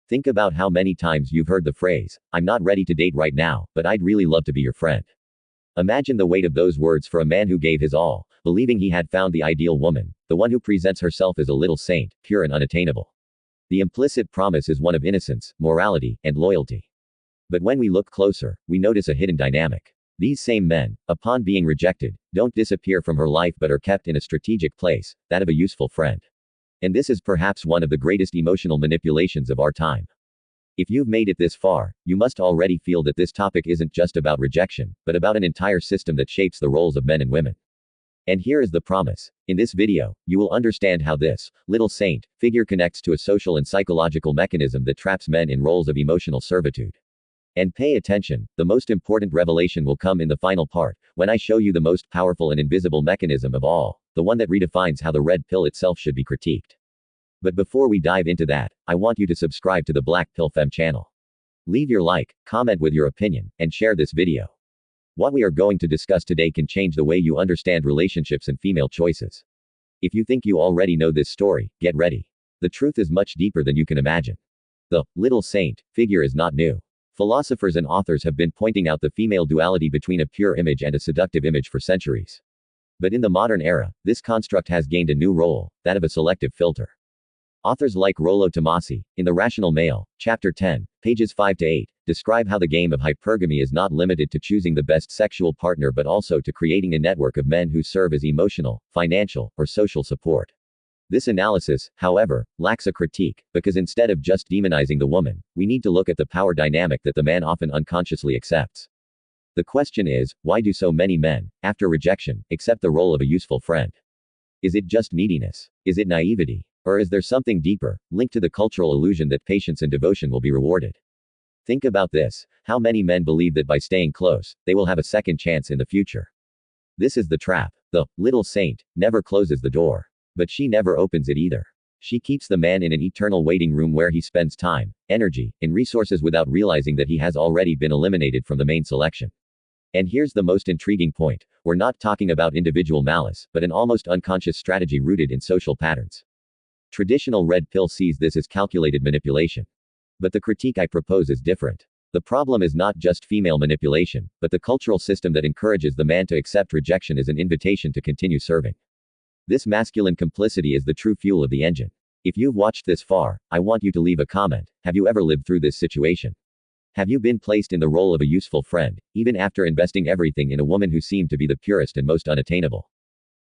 Think about how many times you've heard the phrase, "I'm not ready to date right now, but I'd really love to be your friend." Imagine the weight of those words for a man who gave his all, believing he had found the ideal woman, the one who presents herself as a little saint, pure and unattainable. The implicit promise is one of innocence, morality, and loyalty. But when we look closer, we notice a hidden dynamic. These same men, upon being rejected, don't disappear from her life but are kept in a strategic place, that of a useful friend. And this is perhaps one of the greatest emotional manipulations of our time. If you've made it this far, you must already feel that this topic isn't just about rejection, but about an entire system that shapes the roles of men and women. And here is the promise. In this video, you will understand how this little saint figure connects to a social and psychological mechanism that traps men in roles of emotional servitude. And pay attention, the most important revelation will come in the final part, when I show you the most powerful and invisible mechanism of all, the one that redefines how the red pill itself should be critiqued. But before we dive into that, I want you to subscribe to the Black Pill Femme channel. Leave your like, comment with your opinion, and share this video. What we are going to discuss today can change the way you understand relationships and female choices. If you think you already know this story, get ready. The truth is much deeper than you can imagine. The little saint figure is not new. Philosophers and authors have been pointing out the female duality between a pure image and a seductive image for centuries. But in the modern era, this construct has gained a new role, that of a selective filter. Authors like Rollo Tomassi, in The Rational Male, Chapter 10, pages 5 to 8, describe how the game of hypergamy is not limited to choosing the best sexual partner but also to creating a network of men who serve as emotional, financial, or social support. This analysis, however, lacks a critique, because instead of just demonizing the woman, we need to look at the power dynamic that the man often unconsciously accepts. The question is, why do so many men, after rejection, accept the role of a useful friend? Is it just neediness? Is it naivety? Or is there something deeper, linked to the cultural illusion that patience and devotion will be rewarded? Think about this. How many men believe that by staying close, they will have a second chance in the future? This is the trap. The little saint never closes the door. But she never opens it either. She keeps the man in an eternal waiting room where he spends time, energy, and resources without realizing that he has already been eliminated from the main selection. And here's the most intriguing point. We're not talking about individual malice, but an almost unconscious strategy rooted in social patterns. Traditional red pill sees this as calculated manipulation. But the critique I propose is different. The problem is not just female manipulation, but the cultural system that encourages the man to accept rejection as an invitation to continue serving. This masculine complicity is the true fuel of the engine. If you've watched this far, I want you to leave a comment. Have you ever lived through this situation? Have you been placed in the role of a useful friend, even after investing everything in a woman who seemed to be the purest and most unattainable?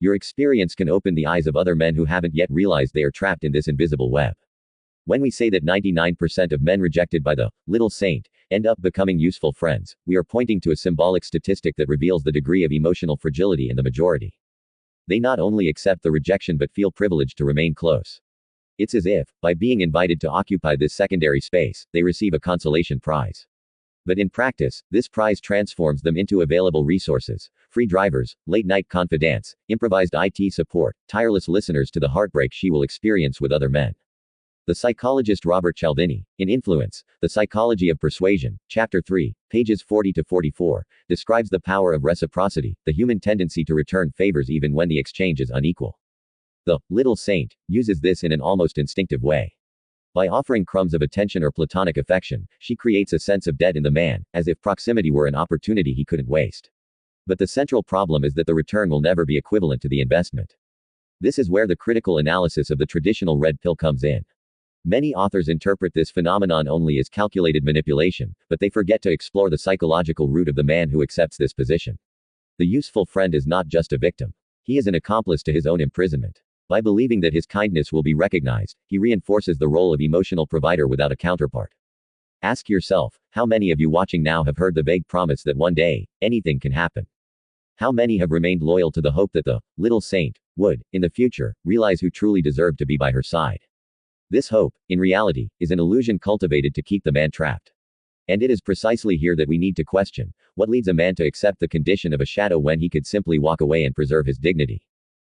Your experience can open the eyes of other men who haven't yet realized they are trapped in this invisible web. When we say that 99% of men rejected by the little saint end up becoming useful friends, we are pointing to a symbolic statistic that reveals the degree of emotional fragility in the majority. They not only accept the rejection but feel privileged to remain close. It's as if, by being invited to occupy this secondary space, they receive a consolation prize. But in practice, this prize transforms them into available resources, free drivers, late-night confidants, improvised IT support, tireless listeners to the heartbreak she will experience with other men. The psychologist Robert Cialdini, in Influence, The Psychology of Persuasion, Chapter 3, pages 40 to 44, describes the power of reciprocity, the human tendency to return favors even when the exchange is unequal. The little saint uses this in an almost instinctive way. By offering crumbs of attention or platonic affection, she creates a sense of debt in the man, as if proximity were an opportunity he couldn't waste. But the central problem is that the return will never be equivalent to the investment. This is where the critical analysis of the traditional red pill comes in. Many authors interpret this phenomenon only as calculated manipulation, but they forget to explore the psychological root of the man who accepts this position. The useful friend is not just a victim. He is an accomplice to his own imprisonment. By believing that his kindness will be recognized, he reinforces the role of emotional provider without a counterpart. Ask yourself, how many of you watching now have heard the vague promise that one day, anything can happen? How many have remained loyal to the hope that the little saint would, in the future, realize who truly deserved to be by her side? This hope, in reality, is an illusion cultivated to keep the man trapped. And it is precisely here that we need to question, what leads a man to accept the condition of a shadow when he could simply walk away and preserve his dignity?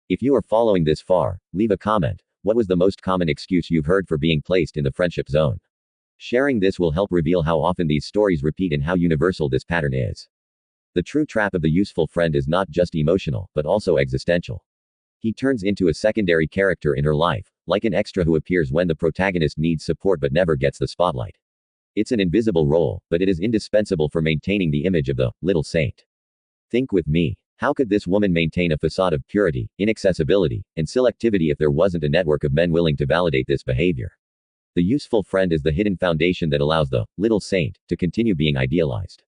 If you are following this far, leave a comment. What was the most common excuse you've heard for being placed in the friendship zone? Sharing this will help reveal how often these stories repeat and how universal this pattern is. The true trap of the useful friend is not just emotional, but also existential. He turns into a secondary character in her life, like an extra who appears when the protagonist needs support but never gets the spotlight. It's an invisible role, but it is indispensable for maintaining the image of the little saint. Think with me. How could this woman maintain a facade of purity, inaccessibility, and selectivity if there wasn't a network of men willing to validate this behavior? The useful friend is the hidden foundation that allows the little saint to continue being idealized.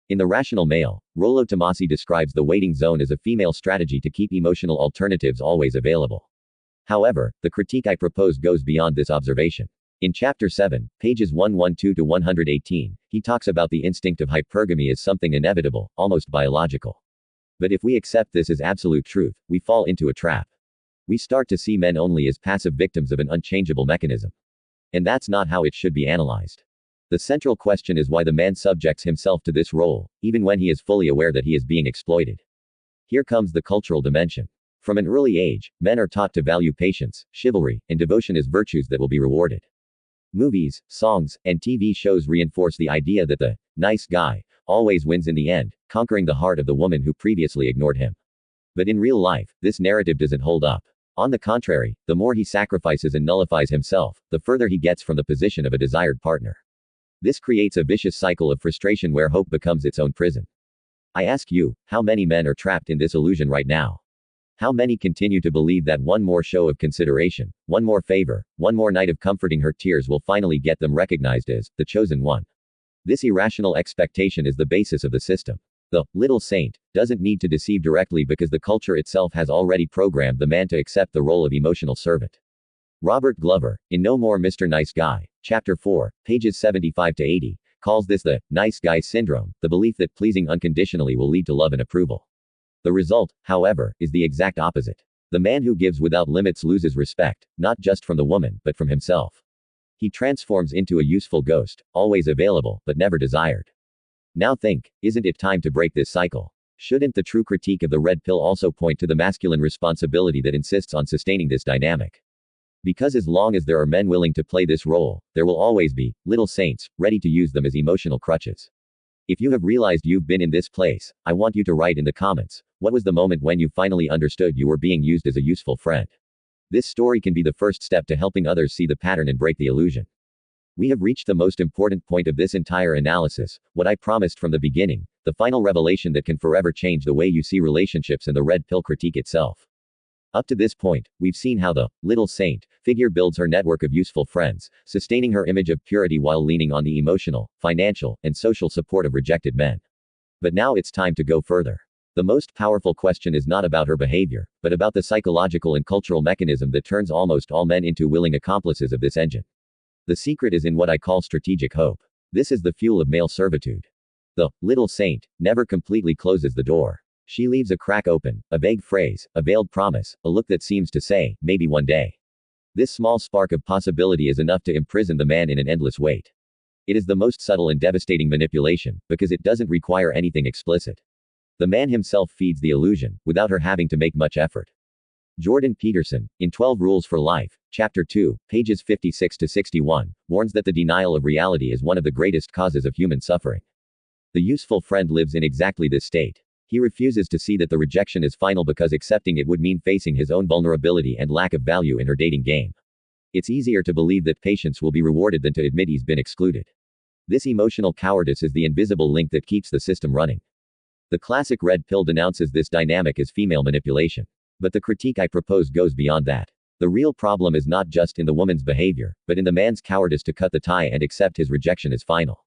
In The Rational Male, Rollo Tomassi describes the waiting zone as a female strategy to keep emotional alternatives always available. However, the critique I propose goes beyond this observation. In Chapter 7, pages 112 to 118, he talks about the instinct of hypergamy as something inevitable, almost biological. But if we accept this as absolute truth, we fall into a trap. We start to see men only as passive victims of an unchangeable mechanism. And that's not how it should be analyzed. The central question is why the man subjects himself to this role, even when he is fully aware that he is being exploited. Here comes the cultural dimension. From an early age, men are taught to value patience, chivalry, and devotion as virtues that will be rewarded. Movies, songs, and TV shows reinforce the idea that the nice guy always wins in the end, conquering the heart of the woman who previously ignored him. But in real life, this narrative doesn't hold up. On the contrary, the more he sacrifices and nullifies himself, the further he gets from the position of a desired partner. This creates a vicious cycle of frustration where hope becomes its own prison. I ask you, how many men are trapped in this illusion right now? How many continue to believe that one more show of consideration, one more favor, one more night of comforting her tears will finally get them recognized as the chosen one? This irrational expectation is the basis of the system. The little saint doesn't need to deceive directly because the culture itself has already programmed the man to accept the role of emotional servant. Robert Glover, in No More Mr. Nice Guy, Chapter 4, pages 75 to 80, calls this the nice guy syndrome, the belief that pleasing unconditionally will lead to love and approval. The result, however, is the exact opposite. The man who gives without limits loses respect, not just from the woman, but from himself. He transforms into a useful ghost, always available, but never desired. Now think, isn't it time to break this cycle? Shouldn't the true critique of the red pill also point to the masculine responsibility that insists on sustaining this dynamic? Because as long as there are men willing to play this role, there will always be little saints, ready to use them as emotional crutches. If you have realized you've been in this place, I want you to write in the comments, what was the moment when you finally understood you were being used as a useful friend? This story can be the first step to helping others see the pattern and break the illusion. We have reached the most important point of this entire analysis, what I promised from the beginning, the final revelation that can forever change the way you see relationships and the red pill critique itself. Up to this point, we've seen how the little saint figure builds her network of useful friends, sustaining her image of purity while leaning on the emotional, financial, and social support of rejected men. But now it's time to go further. The most powerful question is not about her behavior, but about the psychological and cultural mechanism that turns almost all men into willing accomplices of this engine. The secret is in what I call strategic hope. This is the fuel of male servitude. The little saint never completely closes the door. She leaves a crack open, a vague phrase, a veiled promise, a look that seems to say, maybe one day. This small spark of possibility is enough to imprison the man in an endless wait. It is the most subtle and devastating manipulation, because it doesn't require anything explicit. The man himself feeds the illusion, without her having to make much effort. Jordan Peterson, in 12 Rules for Life, Chapter 2, pages 56 to 61, warns that the denial of reality is one of the greatest causes of human suffering. The useful friend lives in exactly this state. He refuses to see that the rejection is final because accepting it would mean facing his own vulnerability and lack of value in her dating game. It's easier to believe that patience will be rewarded than to admit he's been excluded. This emotional cowardice is the invisible link that keeps the system running. The classic red pill denounces this dynamic as female manipulation. But the critique I propose goes beyond that. The real problem is not just in the woman's behavior, but in the man's cowardice to cut the tie and accept his rejection as final.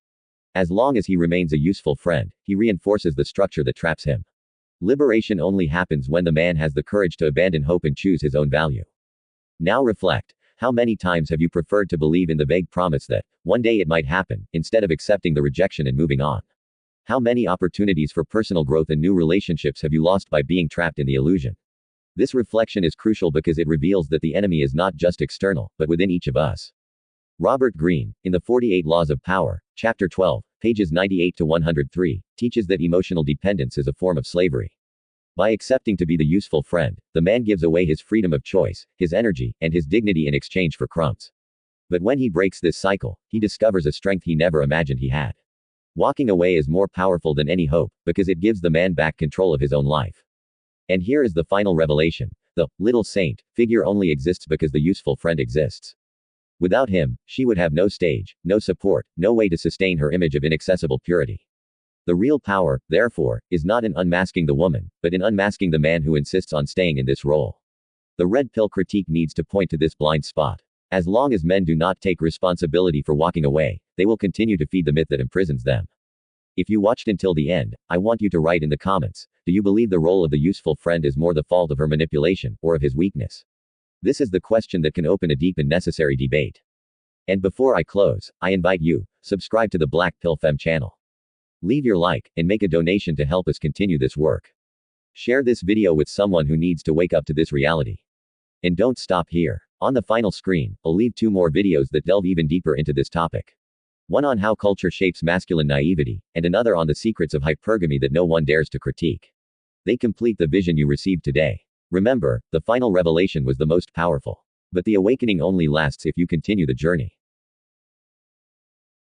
As long as he remains a useful friend, he reinforces the structure that traps him. Liberation only happens when the man has the courage to abandon hope and choose his own value. Now reflect. How many times have you preferred to believe in the vague promise that one day it might happen, instead of accepting the rejection and moving on? How many opportunities for personal growth and new relationships have you lost by being trapped in the illusion? This reflection is crucial because it reveals that the enemy is not just external, but within each of us. Robert Greene, in The 48 Laws of Power, Chapter 12, pages 98 to 103, teaches that emotional dependence is a form of slavery. By accepting to be the useful friend, the man gives away his freedom of choice, his energy, and his dignity in exchange for crumbs. But when he breaks this cycle, he discovers a strength he never imagined he had. Walking away is more powerful than any hope, because it gives the man back control of his own life. And here is the final revelation. The little saint figure only exists because the useful friend exists. Without him, she would have no stage, no support, no way to sustain her image of inaccessible purity. The real power, therefore, is not in unmasking the woman, but in unmasking the man who insists on staying in this role. The red pill critique needs to point to this blind spot. As long as men do not take responsibility for walking away, they will continue to feed the myth that imprisons them. If you watched until the end, I want you to write in the comments, do you believe the role of the useful friend is more the fault of her manipulation, or of his weakness? This is the question that can open a deep and necessary debate. And before I close, I invite you, subscribe to the Black Pill Femme channel. Leave your like, and make a donation to help us continue this work. Share this video with someone who needs to wake up to this reality. And don't stop here. On the final screen, I'll leave 2 more videos that delve even deeper into this topic. One on how culture shapes masculine naivety, and another on the secrets of hypergamy that no one dares to critique. They complete the vision you received today. Remember, the final revelation was the most powerful. But the awakening only lasts if you continue the journey.